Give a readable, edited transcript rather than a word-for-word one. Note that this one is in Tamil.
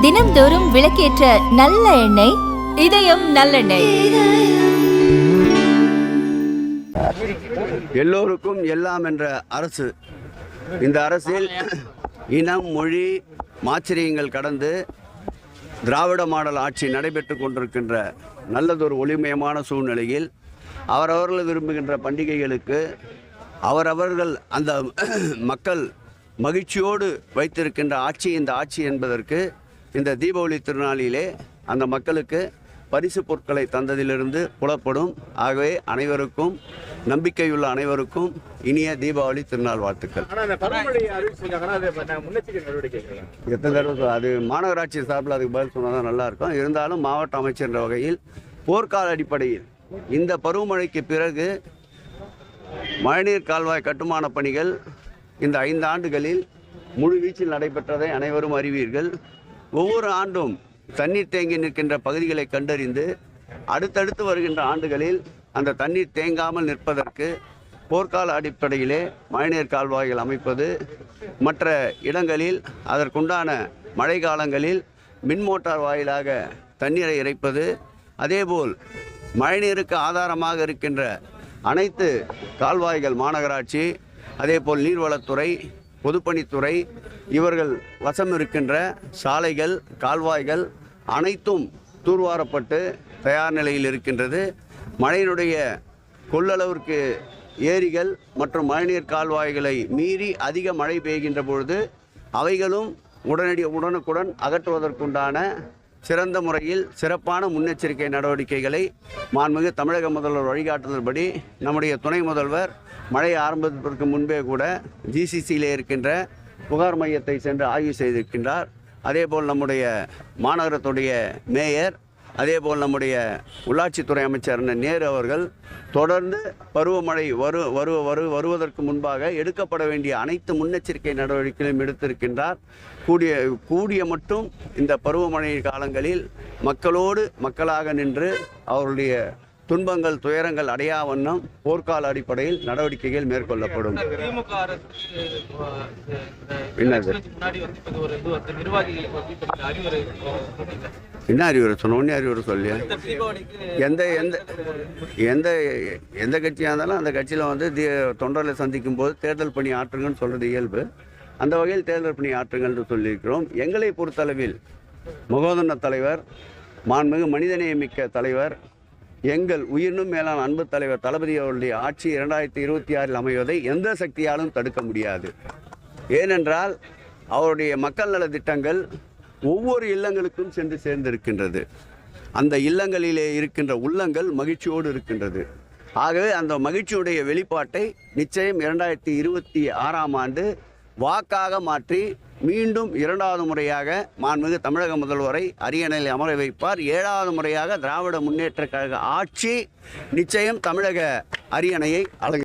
தினம்தோறும் விளக்கேற்ற நல்ல எண்ணெய் இதயம் நல்லெண்ணெய். எல்லோருக்கும் எல்லாம் என்ற அரசு. இந்த அரசில் இனம், மொழி, மாச்சரியங்கள் கடந்து திராவிட மாடல் ஆட்சி நடைபெற்று கொண்டிருக்கின்ற நல்லதொரு ஒளிமயமான சூழ்நிலையில் அவரவர்கள் விரும்புகின்ற பண்டிகைகளுக்கு அவரவர்கள் அந்த மக்கள் மகிழ்ச்சியோடு வைத்திருக்கின்ற ஆட்சி இந்த ஆட்சி என்பதற்கு இந்த தீபாவளி திருநாளிலே அந்த மக்களுக்கு பரிசு பொருட்களை தந்ததிலிருந்து புலப்படும். ஆகவே அனைவருக்கும், நம்பிக்கையுள்ள அனைவருக்கும் இனிய தீபாவளி திருநாள் வாழ்த்துக்கள். எத்தனை தடவை அது மாநகராட்சி சார்பில் அதுக்கு பதில் சொன்னால் தான் நல்லாயிருக்கும். இருந்தாலும் மாவட்ட அமைச்சர் என்ற வகையில் போர்க்கால அடிப்படையில் இந்த பருவமழைக்கு பிறகு மழைநீர் கால்வாய் கட்டுமான பணிகள் இந்த 5 ஆண்டுகளில் முழு வீச்சில் நடைபெற்றதை அனைவரும் அறிவீர்கள். ஒவ்வொரு ஆண்டும் தண்ணீர் தேங்கி நிற்கின்ற பகுதிகளை கண்டறிந்து அடுத்தடுத்து வருகின்ற ஆண்டுகளில் அந்த தண்ணீர் தேங்காமல் நிற்பதற்கு போர்க்கால அடிப்படையிலே மழைநீர் கால்வாய்கள் அமைப்பது, மற்ற இடங்களில் அதற்குண்டான மழை காலங்களில் மின் மோட்டார் வாயிலாக தண்ணீரை இறைப்பது, அதேபோல் மழைநீருக்கு ஆதாரமாக இருக்கின்ற அனைத்து கால்வாய்கள் மாநகராட்சி, அதேபோல் நீர்வளத்துறை, பொதுப்பணித்துறை இவர்கள் வசம் இருக்கின்ற சாலைகள், கால்வாய்கள் அனைத்தும் தூர்வாரப்பட்டு தயார் நிலையில் இருக்கின்றது. மழையினுடைய கொள்ளளவிற்கு ஏரிகள் மற்றும் மழைநீர் கால்வாய்களை மீறி அதிக மழை பெய்கின்ற பொழுது அவைகளும் உடனுக்குடன் அகற்றுவதற்குண்டான சிறந்த முறையில் சிறப்பான முன்னெச்சரிக்கை நடவடிக்கைகளை மாண்புமிகு தமிழக முதல்வர் வழிகாட்டுதல்படி நம்முடைய துணை முதல்வர் மழை ஆரம்பத்திற்கு முன்பே கூட ஜிசிசியிலே இருக்கின்ற புகார் மையத்தை சென்று ஆய்வு செய்திருக்கின்றார். அதேபோல் நம்முடைய மாநகரத்துடைய மேயர், அதேபோல் நம்முடைய உள்ளாட்சித்துறை அமைச்சர் நேரு அவர்கள் தொடர்ந்து பருவமழை வருவதற்கு முன்பாக எடுக்கப்பட வேண்டிய அனைத்து முன்னெச்சரிக்கை நடவடிக்கைகளையும் எடுத்திருக்கின்றார். கூடிய மட்டும் இந்த பருவமழை காலங்களில் மக்களோடு மக்களாக நின்று அவருடைய துன்பங்கள், துயரங்கள் அடையா வண்ணம் போர்க்கால அடிப்படையில் நடவடிக்கைகள் மேற்கொள்ளப்படும். என்ன அறிவுரை சொன்ன ஒன்னே அறிவுரை சொல்லியா? எந்த எந்த எந்த எந்த கட்சியாக இருந்தாலும் அந்த கட்சியில் தொண்டர்களை சந்திக்கும் போது தேர்தல் பணி ஆற்றுங்கன்னு சொல்கிறது இயல்பு. அந்த வகையில் தேர்தல் பணி ஆற்றுங்கள் என்று சொல்லியிருக்கிறோம். எங்களை பொறுத்தளவில் மகோதன தலைவர், மாண்புமிகு மனிதநேயமிக்க தலைவர், எங்கள் உயிரினும் மேலான அன்பு தலைவர் தளபதி அவருடைய ஆட்சி 2026 அமைவதை எந்த சக்தியாலும் தடுக்க முடியாது. ஏனென்றால் அவருடைய மக்கள் நல திட்டங்கள் ஒவ்வொரு இல்லங்களுக்கும் சென்று சேர்ந்திருக்கின்றது. அந்த இல்லங்களிலே இருக்கின்ற உள்ளங்கள் மகிழ்ச்சியோடு இருக்கின்றது. ஆகவே அந்த மகிழ்ச்சியுடைய வெளிப்பாட்டை நிச்சயம் 2026 ஆண்டு வாக்காக மாற்றி மீண்டும் 2வது முறையாக மாண்புமிகு தமிழக முதல்வரை அரியணையில் அமர வைப்பார். 7வது முறையாக திராவிட முன்னேற்ற கழக ஆட்சி நிச்சயம் தமிழக அரியணையை அலங்கரிக்கும்.